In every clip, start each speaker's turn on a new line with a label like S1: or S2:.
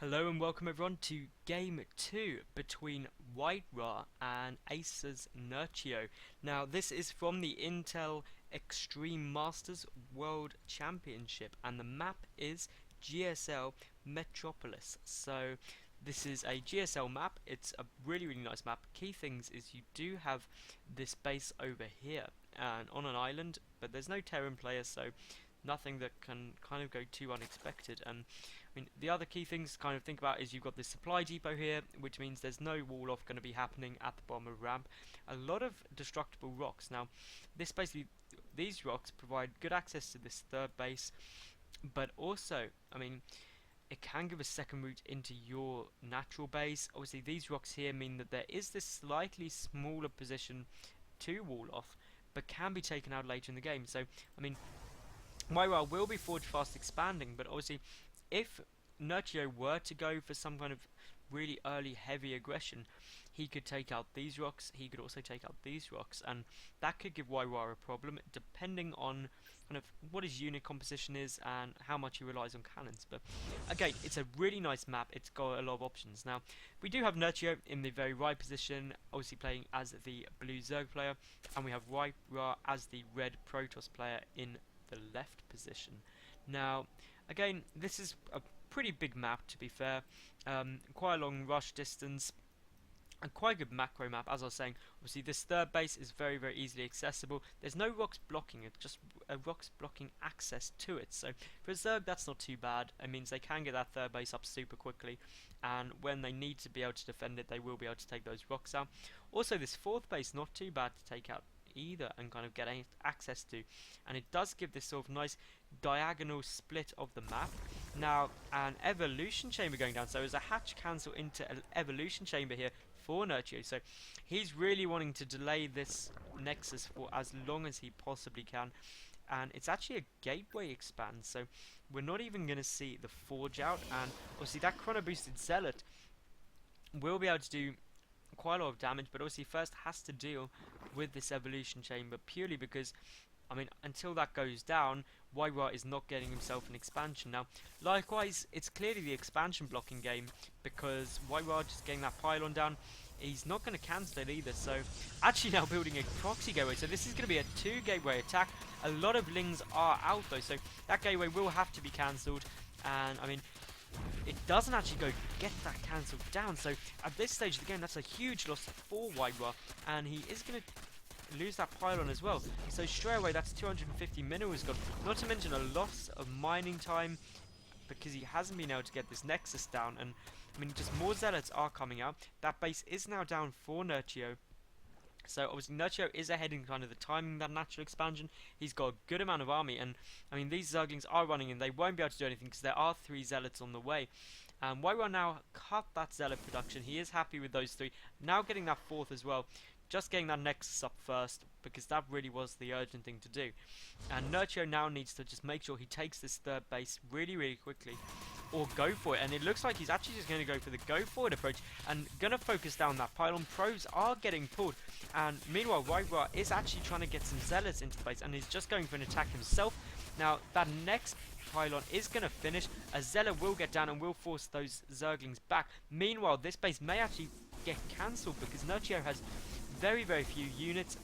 S1: Hello and welcome everyone to Game 2 between WhiteRa and Acer's Nerchio. Now this is from the Intel Extreme Masters World Championship and the map is GSL Metropolis. So this is a GSL map, it's a really nice map. Key things is you do have this base over here and on an island, but there's no Terran player, so nothing that can kind of go too unexpected. And I mean, the other key things to kind of think about is you've got this supply depot here, which means there's no wall off going to be happening at the bottom of the ramp. A lot of destructible rocks. Now, these rocks provide good access to this third base, but also, I mean, it can give a second route into your natural base. Obviously, these rocks here mean that there is this slightly smaller position to wall off, but can be taken out later in the game. So, I mean, WhiteRa will be forward fast expanding, but obviously if Nerchio were to go for some kind of really early heavy aggression, he could take out these rocks, he could also take out these rocks, and that could give WhiteRa a problem depending on kind of what his unit composition is and how much he relies on cannons. But again, it's a really nice map, it's got a lot of options. Now, we do have Nerchio in the very right position, obviously playing as the blue Zerg player, and we have WhiteRa as the red Protoss player in the left position. Now, again, this is a pretty big map, to be fair. Quite a long rush distance and quite a good macro map. As I was saying, obviously this third base is very easily accessible. There's no rocks blocking it, just rocks blocking access to it. So for a Zerg, that's not too bad. It means they can get that third base up super quickly, and when they need to be able to defend it, they will be able to take those rocks out. Also, this fourth base, not too bad to take out either and kind of get access to, and it does give this sort of nice diagonal split of the map. Now, an evolution chamber going down, so there's a hatch cancel into an evolution chamber here for Nerchio, so he's really wanting to delay this nexus for as long as he possibly can, and it's actually a gateway expand, so we're not even going to see the forge out. And obviously that chrono boosted zealot will be able to do quite a lot of damage, but obviously first has to deal with this evolution chamber, purely because, I mean, until that goes down, WhiteRa is not getting himself an expansion. Now, likewise, it's clearly the expansion blocking game, because WhiteRa just getting that pylon down, he's not going to cancel it either, so actually now building a proxy gateway, so this is going to be a 2 gateway attack. A lot of lings are out though, so that gateway will have to be cancelled, and I mean, it doesn't actually go get that cancelled down, so at this stage of the game that's a huge loss for WhiteRa, and he is going to lose that pylon as well. So straight away that's 250 minerals gone, not to mention a loss of mining time because he hasn't been able to get this nexus down. And I mean, just more zealots are coming out. That base is now down for Nerchio. So obviously Nerchio is ahead in kind of the timing, that natural expansion. He's got a good amount of army, and I mean these Zerglings are running and they won't be able to do anything because there are 3 zealots on the way. WhiteRa now cut that zealot production. He is happy with those 3. Now getting that 4th as well. Just getting that nexus up first, because that really was the urgent thing to do. And Nerchio now needs to just make sure he takes this third base really quickly, or go for it. And it looks like he's actually just going to go for the go forward approach and going to focus down that pylon. Probes are getting pulled, and meanwhile WhiteRa is actually trying to get some zealots into the base, and he's just going for an attack himself. Now that next pylon is going to finish. A zealot will get down and will force those Zerglings back. Meanwhile, this base may actually get cancelled because Nerchio has very few units,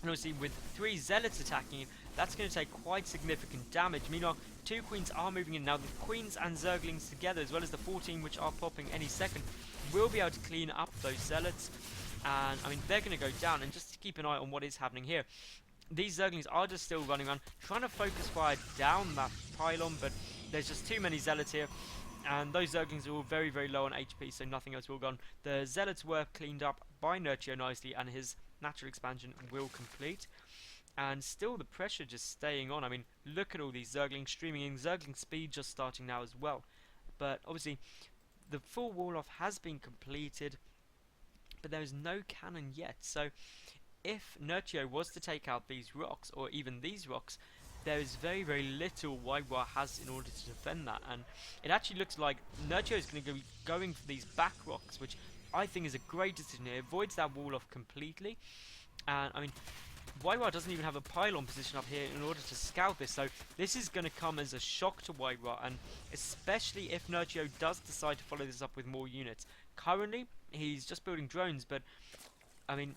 S1: and obviously with 3 zealots attacking it, that's going to take quite significant damage. Meanwhile, 2 queens are moving in now. The queens and Zerglings together, as well as the 14 which are popping any second, will be able to clean up those zealots, and I mean they're going to go down. And just to keep an eye on what is happening here, these Zerglings are just still running around trying to focus fire down that pylon, but there's just too many zealots here. And those Zerglings are all very low on HP, so nothing else will go on. The Zealots were cleaned up by Nerchio nicely, and his natural expansion will complete. And still the pressure just staying on. I mean, look at all these Zerglings streaming in. Zergling speed just starting now as well. But obviously, the full wall-off has been completed, but there is no cannon yet. So if Nerchio was to take out these rocks, or even these rocks, there is very little WhiteRa has in order to defend that, and it actually looks like Nerchio is going to be going for these back rocks, which I think is a great decision. It avoids that wall off completely, and I mean WhiteRa doesn't even have a pylon position up here in order to scout this, so this is going to come as a shock to WhiteRa, and especially if Nerchio does decide to follow this up with more units. Currently, he's just building drones, but, I mean,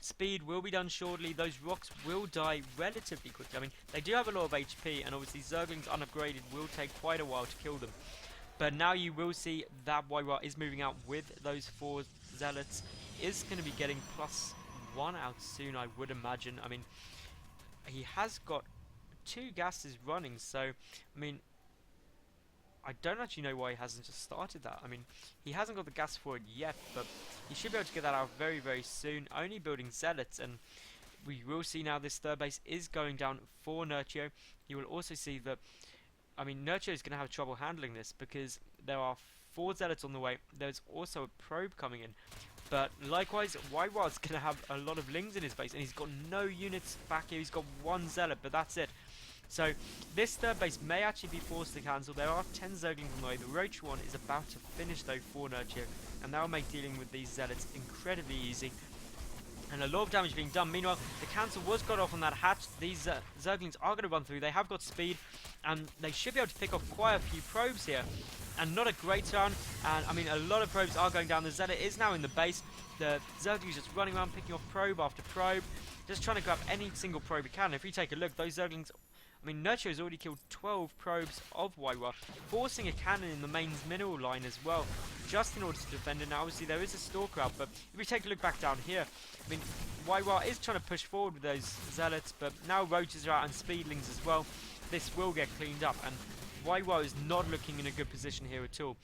S1: speed will be done shortly. Those rocks will die relatively quickly. I mean, they do have a lot of HP, and obviously Zerglings unupgraded will take quite a while to kill them. But now you will see that WhiteRa is moving out with those 4 zealots. Is going to be getting +1 out soon, I would imagine. I mean, he has got 2 gases running, so, I mean, I don't actually know why he hasn't just started that. I mean, he hasn't got the gas for it yet, but he should be able to get that out very, very soon. Only building zealots, and we will see now this third base is going down for Nerchio. You will also see that, I mean, Nerchio is going to have trouble handling this because there are 4 zealots on the way. There's also a probe coming in. But likewise, WhiteRa's going to have a lot of lings in his base, and he's got no units back here. He's got 1 zealot, but that's it. So this third base may actually be forced to cancel. There are 10 Zerglings on the way. The Roach one is about to finish though for Nerchio, and that will make dealing with these zealots incredibly easy. And a lot of damage being done. Meanwhile, the cancel was got off on that hatch. These Zerglings are going to run through. They have got speed, and they should be able to pick off quite a few probes here. And not a great turn. And I mean, a lot of probes are going down. The Zealot is now in the base. The Zerg is just running around picking off probe after probe, just trying to grab any single probe he can. If you take a look, those Zerglings, I mean, Nerchio has already killed 12 probes of WhiteRa, forcing a cannon in the mains mineral line as well, just in order to defend it. Now, obviously, there is a stalker out, but if we take a look back down here, I mean, WhiteRa is trying to push forward with those zealots, but now roaches are out and speedlings as well. This will get cleaned up, and WhiteRa is not looking in a good position here at all.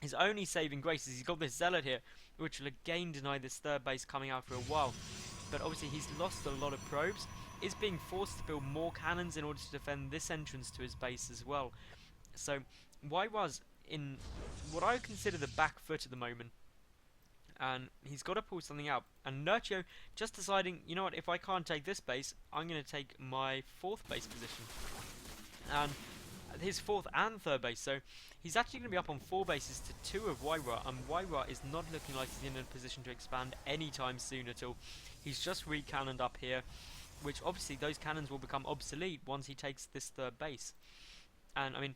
S1: His only saving grace is he's got this zealot here, which will again deny this third base coming out for a while. But obviously he's lost a lot of probes, is being forced to build more cannons in order to defend this entrance to his base as well. So WhiteRa's in what I would consider the back foot at the moment, and he's got to pull something out. And Nerchio just deciding, you know what, if I can't take this base, I'm going to take my 4th base position. And his 4th and 3rd base, so he's actually going to be up on 4 bases to 2 of WhiteRa, and WhiteRa is not looking like he's in a position to expand anytime soon at all. He's just recannoned up here, which obviously those cannons will become obsolete once he takes this 3rd base. And I mean,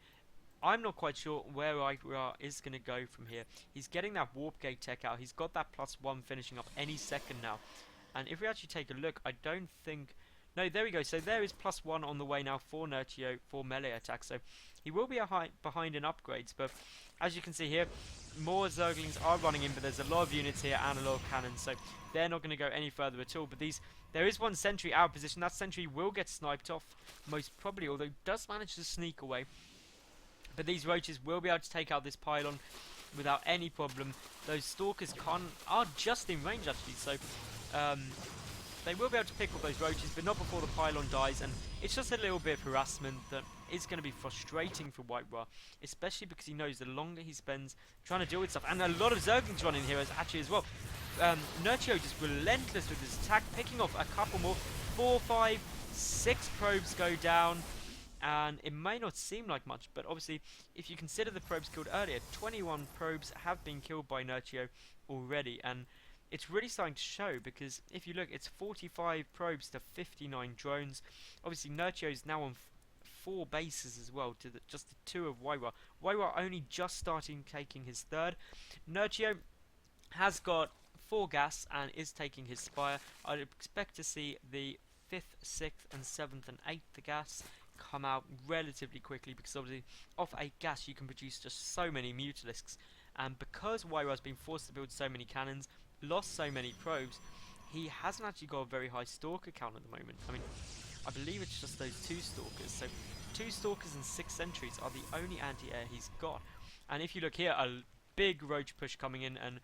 S1: I'm not quite sure where WhiteRa is going to go from here. He's getting that warp gate tech out. He's got that +1 finishing up any second now. And if we actually take a look, I don't think... No, there we go. So there is +1 on the way now for Nerchio for melee attack. So he will be behind in upgrades. But as you can see here, more Zerglings are running in, but there's a lot of units here and a lot of cannons. So they're not going to go any further at all. But there is one sentry out of position. That sentry will get sniped off, most probably, although he does manage to sneak away. But these roaches will be able to take out this pylon without any problem. Those stalkers are just in range actually, so they will be able to pick up those roaches, but not before the pylon dies. And it's just a little bit of harassment that is going to be frustrating for WhiteRa, especially because he knows the longer he spends trying to deal with stuff, and a lot of Zerglings running here actually as well. Nerchio just relentless with his attack, picking off a couple more. 4, 5, 6 probes go down. And it may not seem like much, but obviously, if you consider the probes killed earlier, 21 probes have been killed by Nerchio already, and it's really starting to show, because if you look, it's 45 probes to 59 drones. Obviously, Nerchio is now on 4 bases as well, to just the 2 of WhiteRa. WhiteRa only just starting taking his 3rd. Nerchio has got 4 gas and is taking his spire. I'd expect to see the 5th, 6th, and 7th and 8th gas come out relatively quickly, because obviously off 8 gas you can produce just so many mutalisks, and because WhiteRa has been forced to build so many cannons, lost so many probes, he hasn't actually got a very high stalker count at the moment. I mean, I believe it's just those 2 stalkers, so 2 stalkers and 6 sentries are the only anti-air he's got. And if you look here, a big roach push coming in, and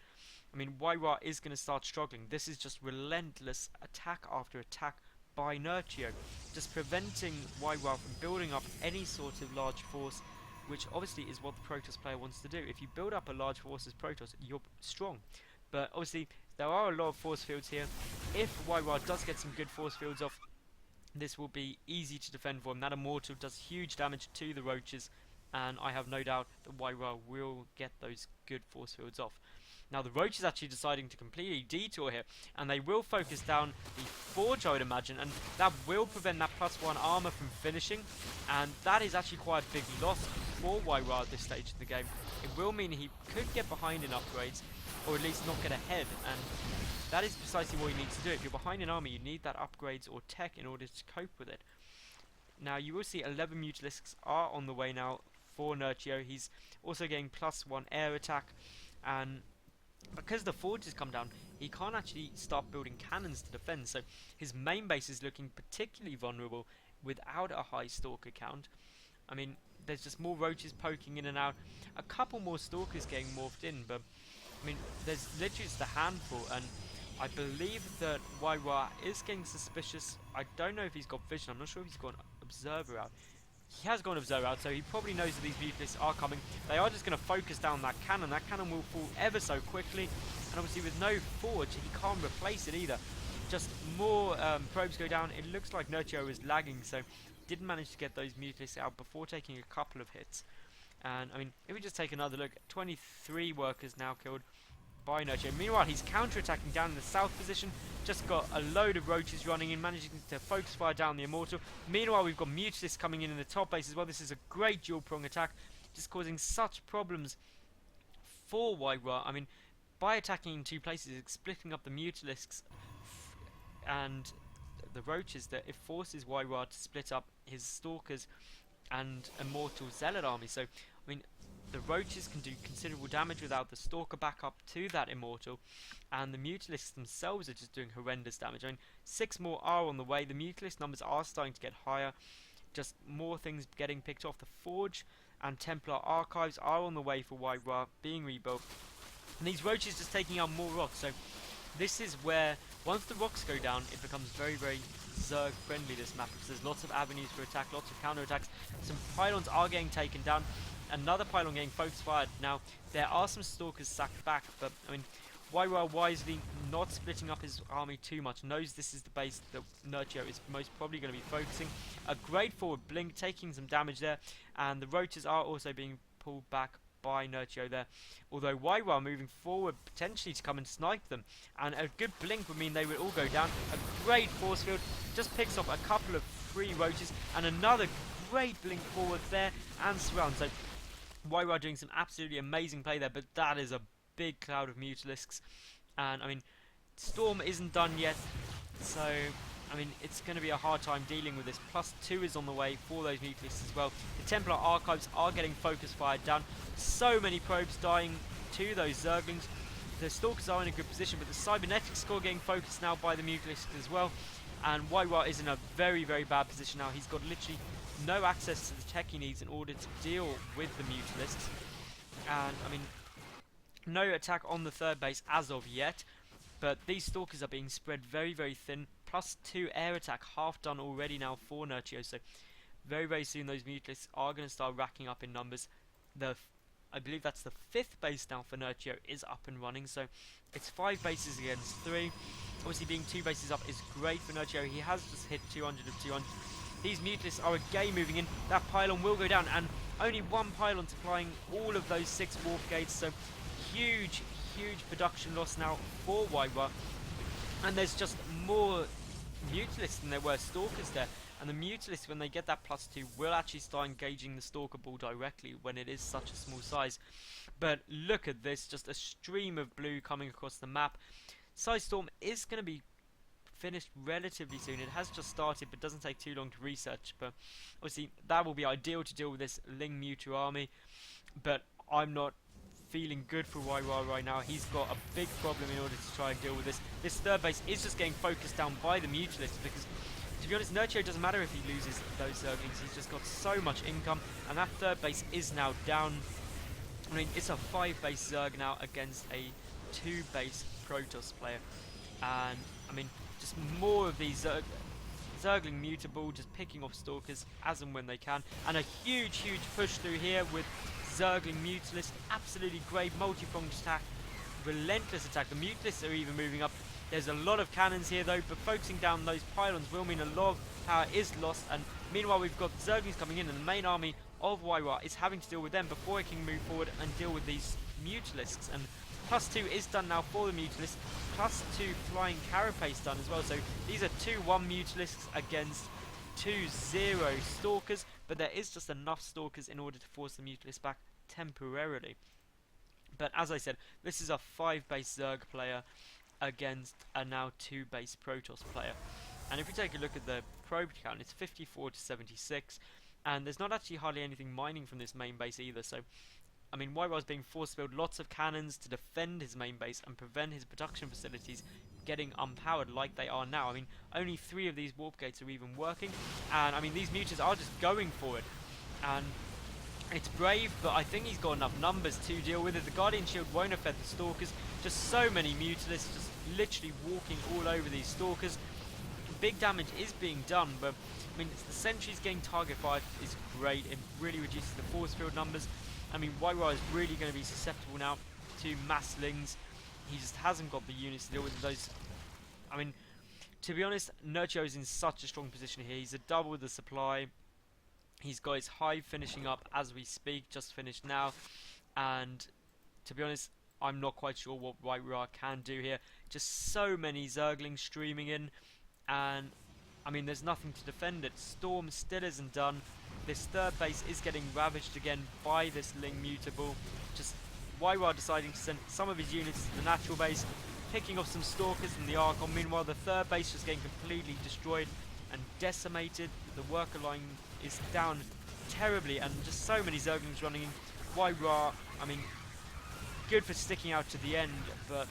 S1: I mean, WhiteRa is going to start struggling. This is just relentless attack after attack by Nerchio, just preventing WhiteRa from building up any sort of large force, which obviously is what the Protoss player wants to do. If you build up a large force as Protoss, you're strong. But obviously, there are a lot of force fields here. If WhiteRa does get some good force fields off, this will be easy to defend for him. That Immortal does huge damage to the roaches, and I have no doubt that WhiteRa will get those good force fields off. Now the Roach is actually deciding to completely detour here, and they will focus down the Forge, I would imagine, and that will prevent that +1 armor from finishing, and that is actually quite a big loss for WhiteRa at this stage of the game. It will mean he could get behind in upgrades, or at least not get ahead, and that is precisely what he needs to do. If you're behind in armor, you need that upgrades or tech in order to cope with it. Now you will see 11 Mutalisks are on the way now for Nerchio. He's also getting +1 air attack, and because the Forge has come down, he can't actually start building cannons to defend, so his main base is looking particularly vulnerable without a high Stalker count. I mean, there's just more Roaches poking in and out, a couple more Stalkers getting morphed in, but I mean, there's literally just a handful, and I believe that WhiteRa is getting suspicious. I don't know if he's got vision, I'm not sure if he's got an Observer out. He has got an Observer out, so he probably knows that these Mutalisks are coming. They are just going to focus down that cannon. That cannon will fall ever so quickly, and obviously with no Forge, he can't replace it either. Just more probes go down. It looks like Nerchio is lagging, so didn't manage to get those Mutalisks out before taking a couple of hits. And I mean, if we just take another look, 23 workers now killed by Nerchio. Meanwhile, he's counter-attacking down in the south position. Just got a load of Roaches running in, managing to focus fire down the Immortal. Meanwhile, we've got Mutalisks coming in the top base as well. This is a great dual-prong attack, just causing such problems for WhiteRa. I mean, by attacking in two places, it's splitting up the Mutalisks and the Roaches, that it forces WhiteRa to split up his Stalkers and Immortal Zealot army. So, I mean, the Roaches can do considerable damage without the Stalker backup to that Immortal, and the Mutalisks themselves are just doing horrendous damage. I mean, 6 more are on the way. The Mutalist numbers are starting to get higher. Just more things getting picked off. The Forge and Templar Archives are on the way for WhiteRa being rebuilt. And these Roaches just taking out more rocks. So this is where, once the rocks go down, it becomes very, very Zerg friendly, this map, because there's lots of avenues for attack, lots of counter attacks. Some pylons are getting taken down. Another pylon getting focus fired. Now, there are some Stalkers sacked back, but I mean, WhiteRa wisely not splitting up his army too much, knows this is the base that Nerchio is most probably going to be focusing. A great forward blink, taking some damage there, and the Roaches are also being pulled back by Nerchio there. Although WhiteRa moving forward potentially to come and snipe them, and a good blink would mean they would all go down. A great force field, just picks off a couple of free Roaches, and another great blink forward there, and surround. So WhiteRa doing some absolutely amazing play there, but that is a big cloud of Mutalisks, and I mean, Storm isn't done yet, so I mean, it's going to be a hard time dealing with this. +2 is on the way for those Mutalisks as well. The Templar Archives are getting focus fired down. So many probes dying to those Zerglings. The Stalkers are in a good position, but the Cybernetics score getting focused now by the Mutalisks as well, and WhiteRa is in a very, very bad position now. He's got literally no access to the tech he needs in order to deal with the Mutalisks, and I mean, no attack on the third base as of yet, but these Stalkers are being spread very, very thin. +2 air attack, half done already now for Nerchio, so very, very soon those Mutalisks are going to start racking up in numbers. I believe that's the 5th base now for Nerchio is up and running, so it's 5 bases against 3. Obviously being 2 bases up is great for Nerchio. He has just hit 200 of 200. These Mutalisks are again moving in. That pylon will go down, and only one pylon supplying all of those 6 warp gates, so huge, huge production loss now for WhiteRa. And there's just more Mutalisks than there were Stalkers there. And the Mutalisks, when they get that +2, will actually start engaging the Stalker ball directly when it is such a small size. But look at this, just a stream of blue coming across the map. Size Storm is going to be finished relatively soon. It has just started, but doesn't take too long to research. But obviously, that will be ideal to deal with this Ling Mutu army. But I'm not feeling good for WhiteRa right now. He's got a big problem in order to try and deal with this. This third base is just getting focused down by the Mutalisks, because to be honest, Nerchio doesn't matter if he loses those Zerglings. He's just got so much income, and that third base is now down. I mean, it's a 5-base Zerg now against a 2-base Protoss player, and I mean, just more of these Zergling Mutable just picking off Stalkers as and when they can, and a huge, huge push through here with Zergling Mutalist. Absolutely great multi-pronged attack, relentless attack. The Mutalists are even moving up. There's a lot of cannons here though, but focusing down those pylons will mean a lot of power is lost, and meanwhile we've got Zerglings coming in, and the main army of WhiteRa is having to deal with them before he can move forward and deal with these Mutalisks. And +2 is done now for the Mutalisk. +2 flying carapace done as well. So these are 2-1 Mutalisks against 2-0 Stalkers, but there is just enough Stalkers in order to force the Mutalisk back temporarily. But as I said, this is a 5-base Zerg player against a now 2-base Protoss player. And if we take a look at the probe count, it's 54 to 76, and there's not actually hardly anything mining from this main base either. So, I mean, WhiteRa is being forced to build lots of cannons to defend his main base and prevent his production facilities getting unpowered like they are now. I mean, only 3 of these warp gates are even working, and I mean, these mutants are just going for it. And it's brave, but I think he's got enough numbers to deal with it. The Guardian Shield won't affect the Stalkers. Just so many Mutalisks just literally walking all over these Stalkers. Big damage is being done, but I mean, the sentries getting target fired is great. It really reduces the force field numbers. I mean, WhiteRa is really going to be susceptible now to masslings. He just hasn't got the units to deal with those. I mean, to be honest, Nerchio is in such a strong position here. He's a double the supply. He's got his hive finishing up as we speak, just finished now. And to be honest, I'm not quite sure what WhiteRa can do here. Just so many Zerglings streaming in. And I mean, there's nothing to defend it. Storm still isn't done. This third base is getting ravaged again by this Ling Mutable. Just WhiteRa deciding to send some of his units to the natural base, picking off some Stalkers from the Archon. Meanwhile, the third base just getting completely destroyed and decimated. The worker line is down terribly, and just so many Zerglings running in. WhiteRa, I mean, good for sticking out to the end, but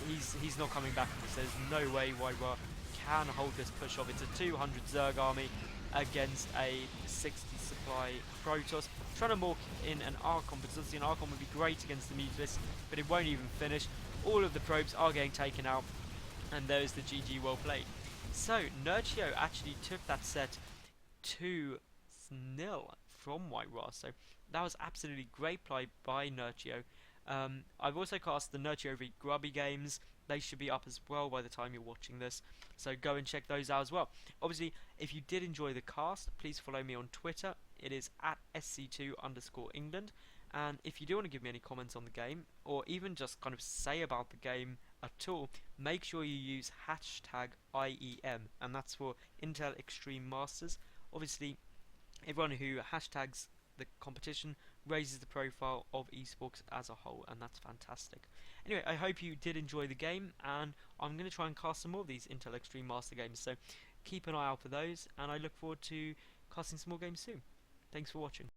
S1: he's not coming back. So there's no way WhiteRa can hold this push off. It's a 200 Zerg army against a 60 supply Protoss. Trying to morph in an Archon, because obviously an Archon would be great against the Mutalisk, but it won't even finish. All of the probes are getting taken out, and there's the GG well played. So Nerchio actually took that set 2-0 from WhiteRa, so that was absolutely great play by Nerchio. I've also cast the Nerchio v Grubby games. They should be up as well by the time you're watching this, so go and check those out as well. Obviously, if you did enjoy the cast, please follow me on Twitter. It is at SC2_England. And if you do want to give me any comments on the game, or even just kind of say about the game at all, make sure you use hashtag IEM, and that's for Intel Extreme Masters. Obviously, everyone who hashtags the competition raises the profile of esports as a whole, and that's fantastic. Anyway, I hope you did enjoy the game, and I'm going to try and cast some more of these Intel Extreme Master games, so keep an eye out for those, and I look forward to casting some more games soon. Thanks for watching.